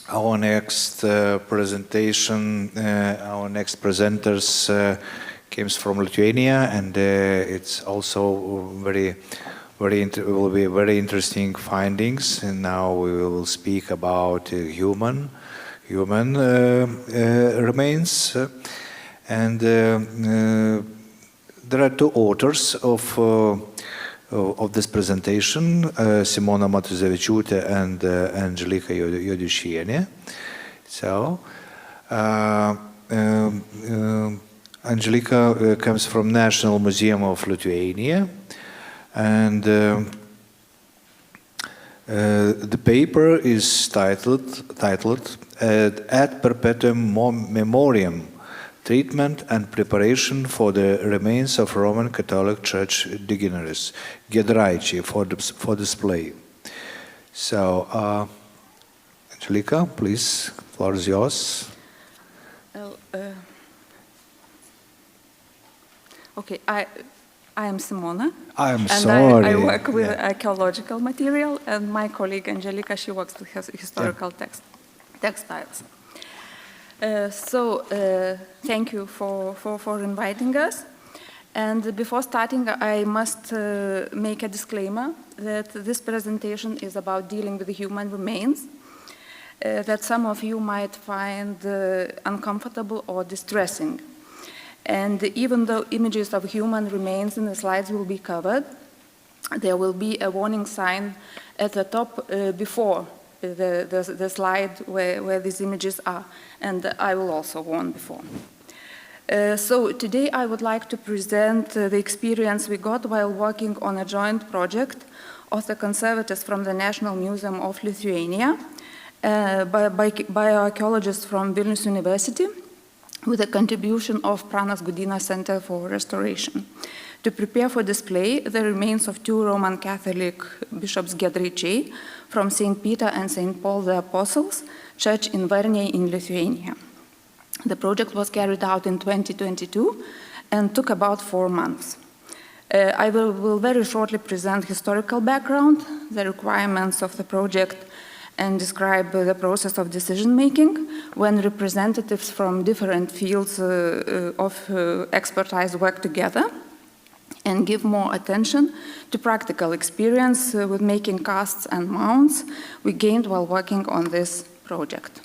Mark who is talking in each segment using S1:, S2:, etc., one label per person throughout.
S1: Our next presentation, our next presenters comes from Lithuania, and it's also will be very interesting findings. And now we will speak about human remains, and there are two authors of this presentation, Simona Matuzevičiūtė and Anželika Juodišienė. So, Anželika comes from National Museum of Lithuania, and the paper is titled "At Perpetuam Memoriam: Treatment and Preparation for the Remains of Roman Catholic Church Dignitaries, Giedraičiai, for display." So, Anželika, please, the floor is yours.
S2: Okay, I am Simona.
S1: I'm sorry.
S2: I work with archaeological material, and my colleague Anželika, she works with historical textiles. Thank you for inviting us. And before starting, I must make a disclaimer that this presentation is about dealing with the human remains that some of you might find uncomfortable or distressing. And even though images of human remains in the slides will be covered, there will be a warning sign at the top before the slide where these images are, and I will also warn before. So today I would like to present the experience we got while working on a joint project of the Conservators from the National Museum of Lithuania by archaeologists from Vilnius University, with a contribution of Pranas Gudynas Center for Restoration, to prepare for display the remains of two Roman Catholic bishops Giedraičiai from St. Peter and St. Paul the Apostles Church in Varniai in Lithuania. The project was carried out in 2022 and took about 4 months. I will very shortly present historical background, the requirements of the project, and describe the process of decision-making when representatives from different fields of expertise work together, and give more attention to practical experience with making casts and mounts we gained while working on this project.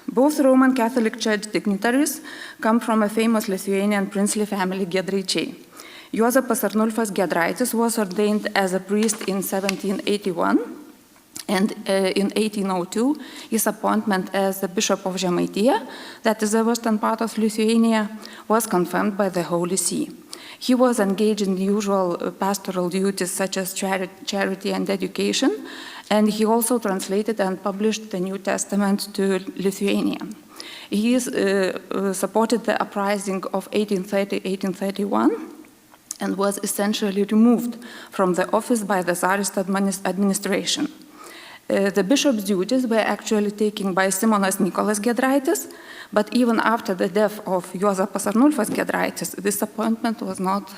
S2: Both Roman Catholic Church dignitaries come from a famous Lithuanian princely family, Giedraičiai. Juozapas Arnulfas Giedraitis was ordained as a priest in 1781, and in 1802 his appointment as the Bishop of Žemaitija, that is the western part of Lithuania, was confirmed by the Holy See. He was engaged in the usual pastoral duties such as charity and education, and he also translated and published the New Testament to Lithuanian. He supported the uprising of 1830-1831, and was essentially removed from the office by the Tsarist administration. The bishop's duties were actually taken by Simonas Mykolas Giedraitis, but even after the death of Juozapas Arnulfas Giedraitis, this appointment was not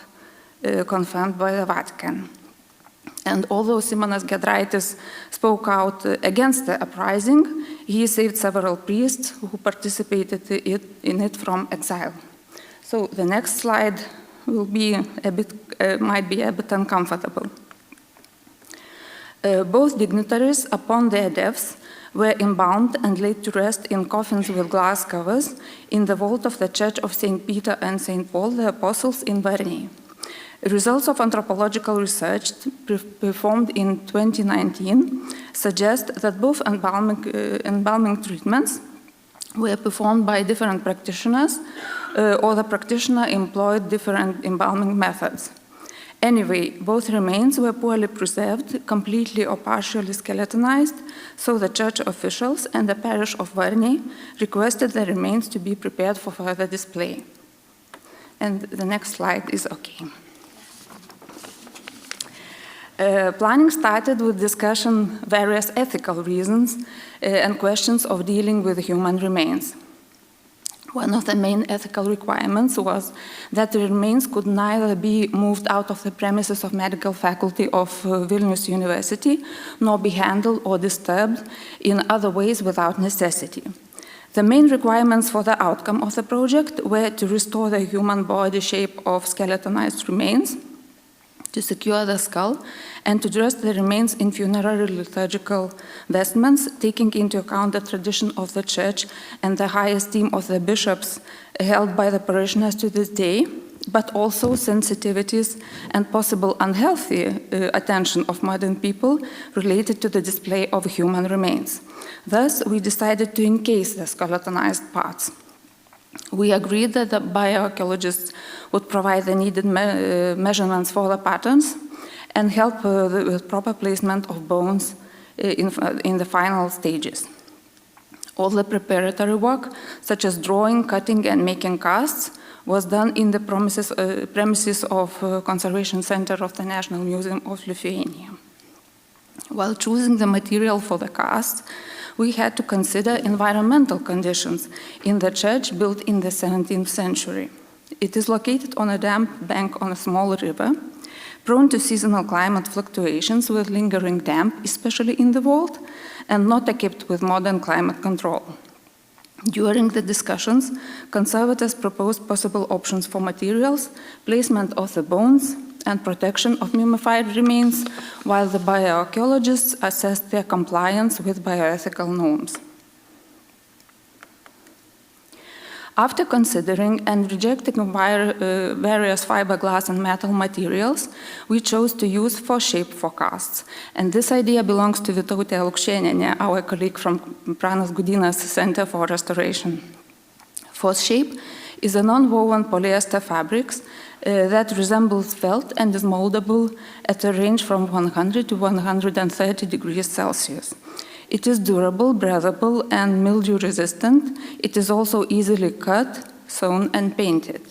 S2: confirmed by the Vatican. And although Simonas Giedraitis spoke out against the uprising, he saved several priests who participated in it from exile. So the next slide will be might be a bit uncomfortable. Both dignitaries, upon their deaths, were embalmed and laid to rest in coffins with glass covers in the vault of the Church of St. Peter and St. Paul the Apostles in Varniai. Results of anthropological research performed in 2019 suggest that both embalming treatments were performed by different practitioners, or the practitioner employed different embalming methods. Anyway, both remains were poorly preserved, completely or partially skeletonized, so the church officials and the parish of Varniai requested the remains to be prepared for further display. And the next slide is okay. Planning started with discussion various ethical reasons and questions of dealing with human remains. One of the main ethical requirements was that the remains could neither be moved out of the premises of medical faculty of Vilnius University, nor be handled or disturbed in other ways without necessity. The main requirements for the outcome of the project were to restore the human body shape of skeletonized remains, to secure the skull, and to dress the remains in funerary liturgical vestments, taking into account the tradition of the church and the high esteem of the bishops held by the parishioners to this day, but also sensitivities and possible unhealthy attention of modern people related to the display of human remains. Thus, we decided to encase the skeletonized parts. We agreed that the bioarchaeologists would provide the needed measurements for the patterns and help with proper placement of bones in the final stages. All the preparatory work, such as drawing, cutting, and making casts, was done in the premises of Conservation Center of the National Museum of Lithuania. While choosing the material for the casts, we had to consider environmental conditions in the church built in the 17th century. It is located on a damp bank on a small river, prone to seasonal climate fluctuations with lingering damp, especially in the vault, and not equipped with modern climate control. During the discussions, conservators proposed possible options for materials, placement of the bones, and protection of mummified remains, while the bioarchaeologists assessed their compliance with bioethical norms. After considering and rejecting various fiberglass and metal materials, we chose to use force-shaped forecasts. And this idea belongs to Juodišienė, our colleague from Pranas Gudynas Center for Restoration. Force-shape is a non-woven polyester fabric that resembles felt and is moldable at a range from 100 to 130 degrees Celsius. It is durable, breathable, and mildew resistant. It is also easily cut, sewn, and painted.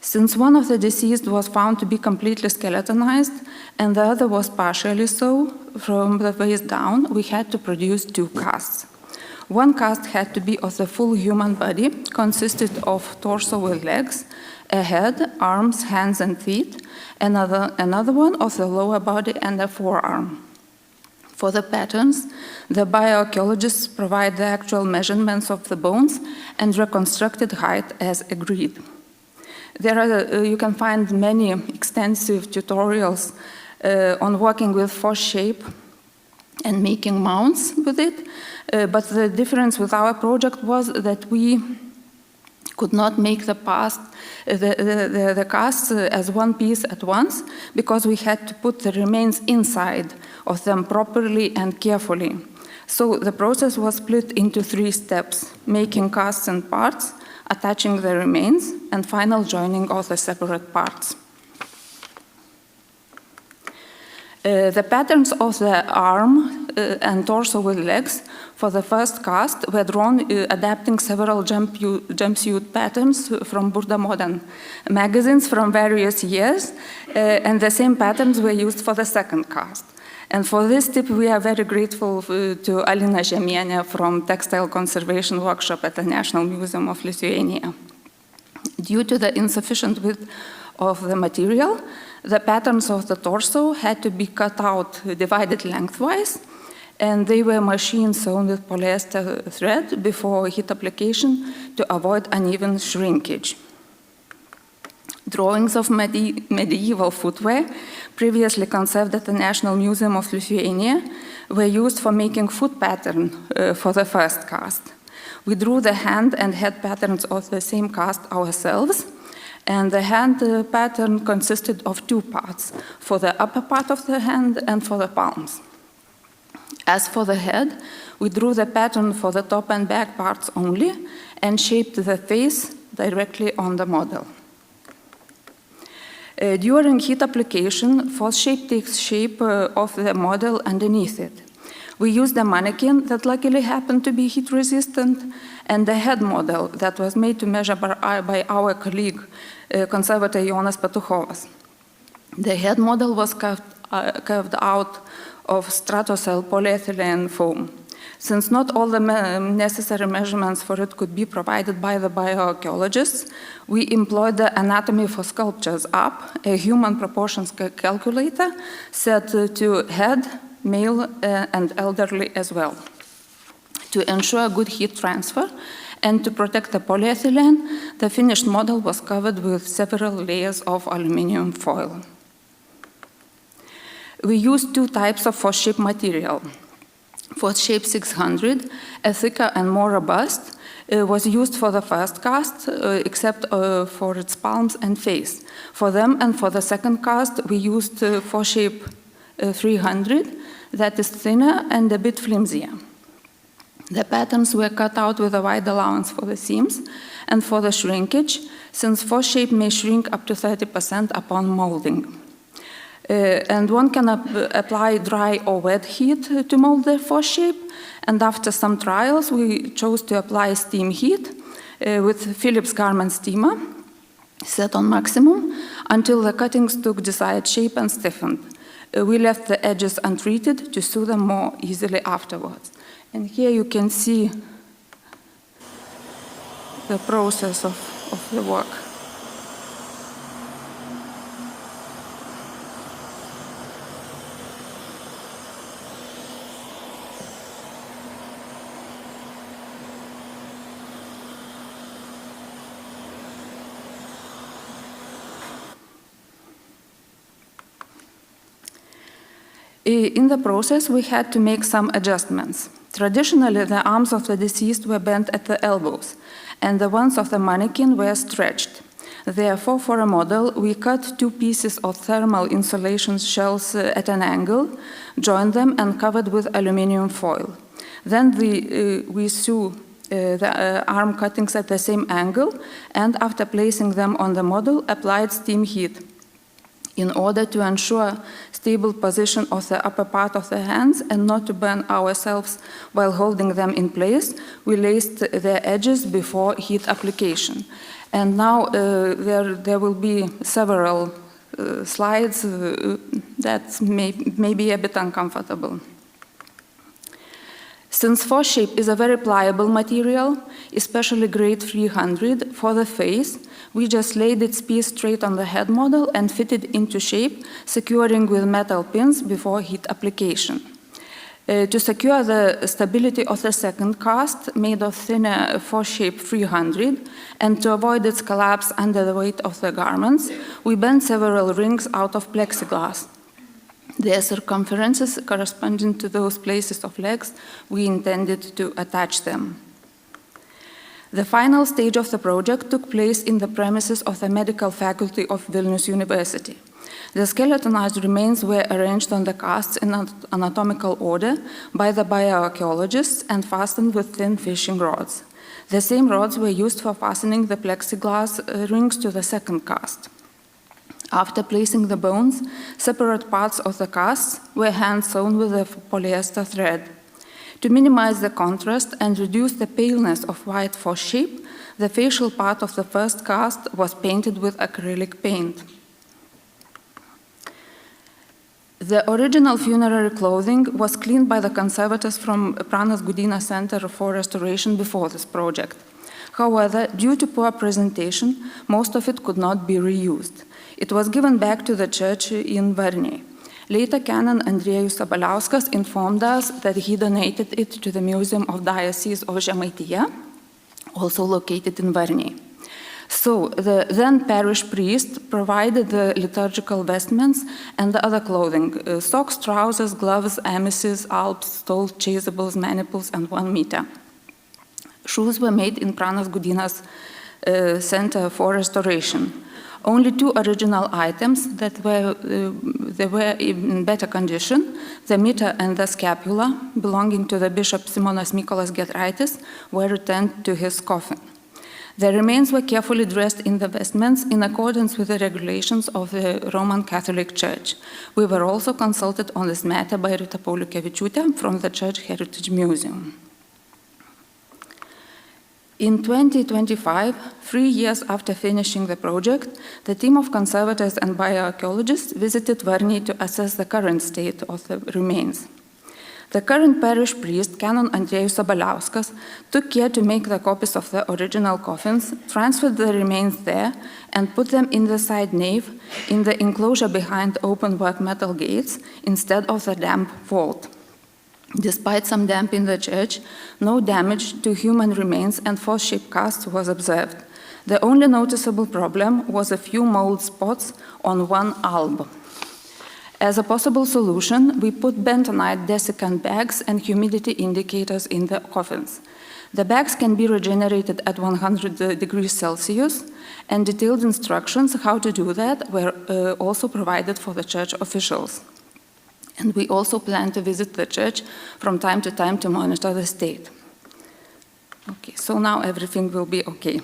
S2: Since one of the deceased was found to be completely skeletonized and the other was partially so from the waist down, we had to produce two casts. One cast had to be of the full human body, consisted of torso with legs, a head, arms, hands, and feet, another one of the lower body and a forearm. For the patterns, the bioarchaeologists provide the actual measurements of the bones and reconstructed height as agreed. You can find many extensive tutorials on working with force shape and making mounts with it, but the difference with our project was that we could not make the casts as one piece at once, because we had to put the remains inside of them properly and carefully. So the process was split into 3 steps: making casts and parts, attaching the remains, and final joining of the separate parts. The patterns of the arm and torso with legs for the first cast were drawn adapting several jumpsuit patterns from Burda Modern magazines from various years, and the same patterns were used for the second cast. And for this tip, we are very grateful to Alina Žemienė from Textile Conservation Workshop at the National Museum of Lithuania. Due to the insufficient width of the material, the patterns of the torso had to be cut out, divided lengthwise, and they were machine sewn with polyester thread before heat application to avoid uneven shrinkage. Drawings of medieval footwear, previously conserved at the National Museum of Lithuania, were used for making foot pattern for the first cast. We drew the hand and head patterns of the same cast ourselves, and the hand pattern consisted of 2 parts, for the upper part of the hand and for the palms. As for the head, we drew the pattern for the top and back parts only and shaped the face directly on the model. During heat application, force shape takes shape of the model underneath it. We used a mannequin that luckily happened to be heat resistant, and the head model that was made to measure by our colleague, conservator Jonas Petuchovas. The head model was carved out of stratocell polyethylene foam. Since not all the necessary measurements for it could be provided by the bioarchaeologists, we employed the Anatomy for Sculptures app, a human proportions calculator set to head, male, and elderly as well. To ensure good heat transfer and to protect the polyethylene, the finished model was covered with several layers of aluminum foil. We used two types of force-shape material. Force-shape 600, a thicker and more robust, was used for the first cast, except for its palms and face. For them and for the second cast, we used force-shape 300, that is thinner and a bit flimsier. The patterns were cut out with a wide allowance for the seams and for the shrinkage, since force-shape may shrink up to 30% upon molding. And one can apply dry or wet heat to mold the force shape. And after some trials, we chose to apply steam heat with Philips garment steamer, set on maximum, until the cuttings took desired shape and stiffened. We left the edges untreated to sew them more easily afterwards. And here you can see the process of the work. In the process, we had to make some adjustments. Traditionally, the arms of the deceased were bent at the elbows, and the ones of the mannequin were stretched. Therefore, for a model, we cut two pieces of thermal insulation shells at an angle, joined them, and covered with aluminum foil. Then we sew the arm cuttings at the same angle, and after placing them on the model, applied steam heat. In order to ensure stable position of the upper part of the hands and not to burn ourselves while holding them in place, we laced their edges before heat application. And now there will be several slides that may be a bit uncomfortable. Since force shape is a very pliable material, especially grade 300, for the face, we just laid its piece straight on the head model and fitted into shape, securing with metal pins before heat application. To secure the stability of the second cast, made of thinner force shape 300, and to avoid its collapse under the weight of the garments, we bent several rings out of plexiglass. Their circumferences corresponding to those places of legs we intended to attach them. The final stage of the project took place in the premises of the medical faculty of Vilnius University. The skeletonized remains were arranged on the casts in anatomical order by the bioarchaeologists and fastened with thin fishing rods. The same rods were used for fastening the plexiglass rings to the second cast. After placing the bones, separate parts of the casts were hand-sewn with a polyester thread. To minimize the contrast and reduce the paleness of white force shape, the facial part of the first cast was painted with acrylic paint. The original funerary clothing was cleaned by the conservators from Pranas Gudina Center for Restoration before this project. However, due to poor presentation, most of it could not be reused. It was given back to the church in Varniai. Later, Canon Andriejus Sabaliauskas informed us that he donated it to the Museum of Diocese of Žemaitija, also located in Varniai. So, the then parish priest provided the liturgical vestments and the other clothing, socks, trousers, gloves, amices, alps, stoles, chasables, maniples, and 1 meter. Shoes were made in Pranas Gudina's Center for Restoration. Only 2 original items that were in better condition, the mitre and the scapula, belonging to the Bishop Simonas Mykolas Giedraitis, were returned to his coffin. The remains were carefully dressed in the vestments in accordance with the regulations of the Roman Catholic Church. We were also consulted on this matter by Rita Pauliukevičiūtė from the Church Heritage Museum. In 2025, 3 years after finishing the project, the team of conservators and bioarchaeologists visited Varniai to assess the current state of the remains. The current parish priest, Canon Andrėjus Sabaliauskas, took care to make the copies of the original coffins, transferred the remains there, and put them in the side nave in the enclosure behind open-work metal gates instead of the damp vault. Despite some damp in the church, no damage to human remains and force-shaped casts was observed. The only noticeable problem was a few mold spots on one alb. As a possible solution, we put bentonite desiccant bags and humidity indicators in the coffins. The bags can be regenerated at 100 degrees Celsius, and detailed instructions how to do that were also provided for the church officials. And we also plan to visit the church from time to monitor the state. Okay, so now everything will be okay.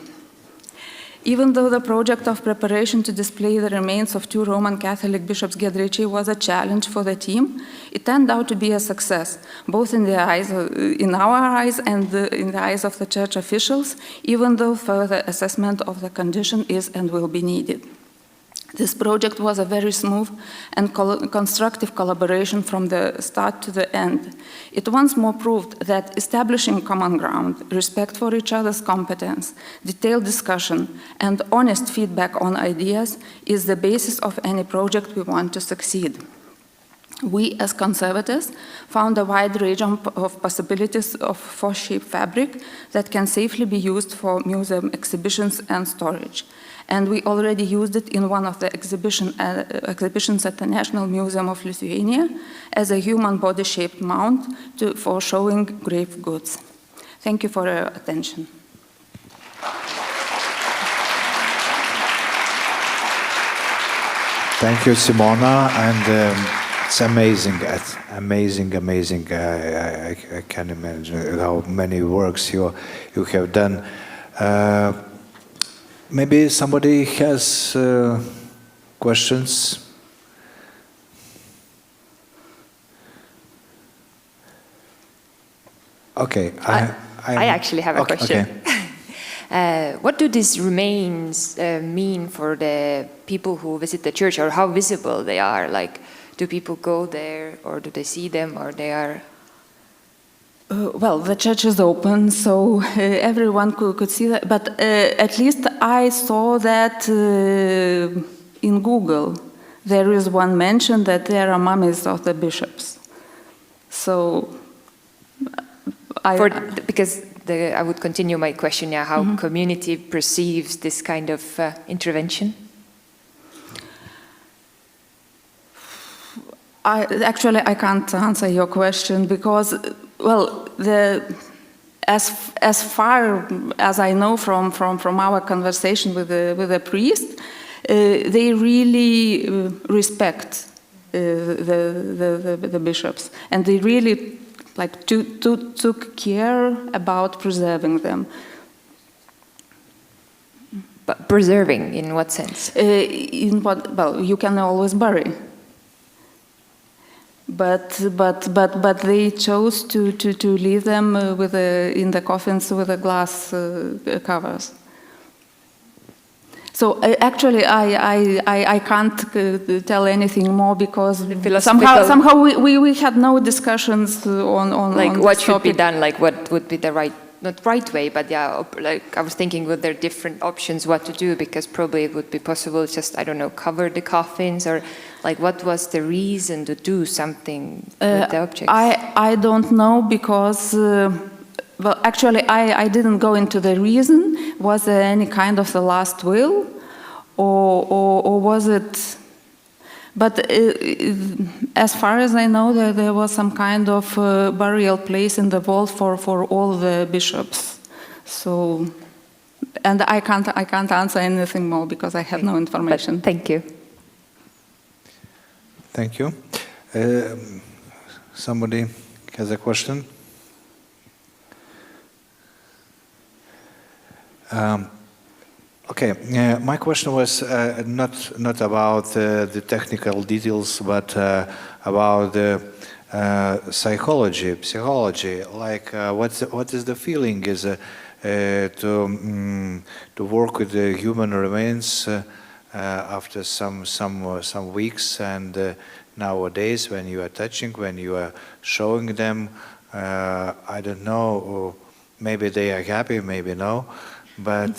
S2: Even though the project of preparation to display the remains of 2 Roman Catholic bishops Giedraičiai was a challenge for the team, it turned out to be a success, both in our eyes and in the eyes of the church officials, even though further assessment of the condition is and will be needed. This project was a very smooth and constructive collaboration from the start to the end. It once more proved that establishing common ground, respect for each other's competence, detailed discussion, and honest feedback on ideas is the basis of any project we want to succeed. We, as Conservators, found a wide range of possibilities of force-shaped fabric that can safely be used for museum exhibitions and storage. And we already used it in one of the exhibitions at the National Museum of Lithuania as a human body-shaped mount for showing grave goods. Thank you for your attention.
S1: Thank you, Simona, and it's amazing, amazing. I can't imagine how many works you have done. Maybe somebody has questions. Okay,
S3: I actually have a question.
S1: Okay.
S3: What do these remains mean for the people who visit the church, or how visible they are? Like, do people go there, or do they see them, or they are?
S2: Well, the church is open, so everyone could see that. But at least I saw that in Google. There is one mention that there are mummies of the bishops. So,
S3: because I would continue my question, yeah, how community perceives this kind of intervention?
S2: I can't answer your question because, well, as far as I know from our conversation with the priest, they really respect the bishops, and they really took care about preserving them.
S3: But preserving in what sense?
S2: In what? Well, you can always bury. But they chose to leave them in the coffins with the glass covers. So actually, I can't tell anything more because somehow we had no discussions on
S3: like
S2: on
S3: what
S2: this
S3: should
S2: topic.
S3: be done, like what would be the not right way, but yeah, like I was thinking, were there different options what to do, because probably it would be possible just, I don't know, cover the coffins, or like what was the reason to do something with the objects?
S2: I don't know because, well, actually I didn't go into the reason. Was there any kind of the last will, or was it? But as far as I know, there was some kind of burial place in the vault for all the bishops. So, and I can't answer anything more because I have no information.
S3: But thank you.
S1: Thank you. Somebody has a question? Okay, my question was not about the technical details, but about the psychology. Like, what is the feeling is to work with the human remains after some weeks, and nowadays when you are touching, when you are showing them. I don't know, maybe they are happy, maybe no. But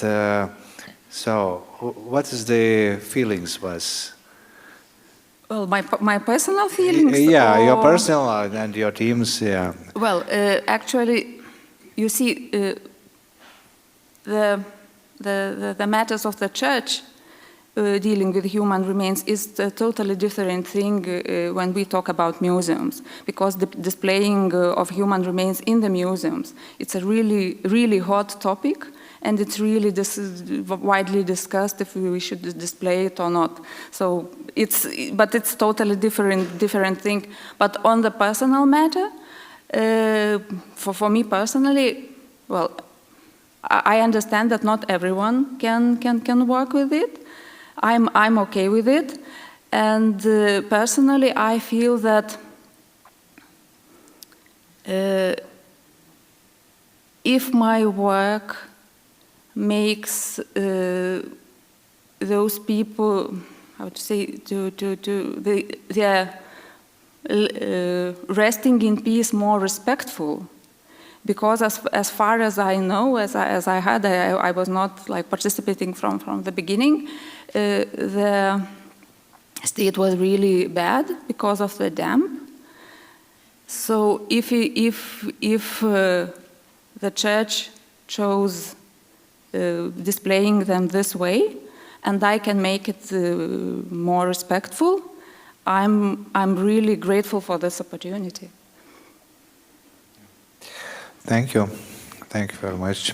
S1: so, what is the feelings was?
S2: Well, my personal feelings.
S1: Yeah, your
S2: or-
S1: personal and your teams. Yeah.
S2: Well, actually, you see, the matters of the church dealing with human remains is a totally different thing when we talk about museums, because the displaying of human remains in the museums, it's a really, really hot topic, and it's really widely discussed if we should display it or not. So but it's totally different thing. But on the personal matter, for me personally, well, I understand that not everyone can work with it. I'm okay with it, and personally I feel that if my work makes those people, how to say, they're resting in peace more respectful. Because as far as I know, as I heard, I was not like participating from the beginning. The state was really bad because of the dam. So if the church chose displaying them this way, and I can make it more respectful, I'm really grateful for this opportunity.
S1: Thank you. Thank you very much.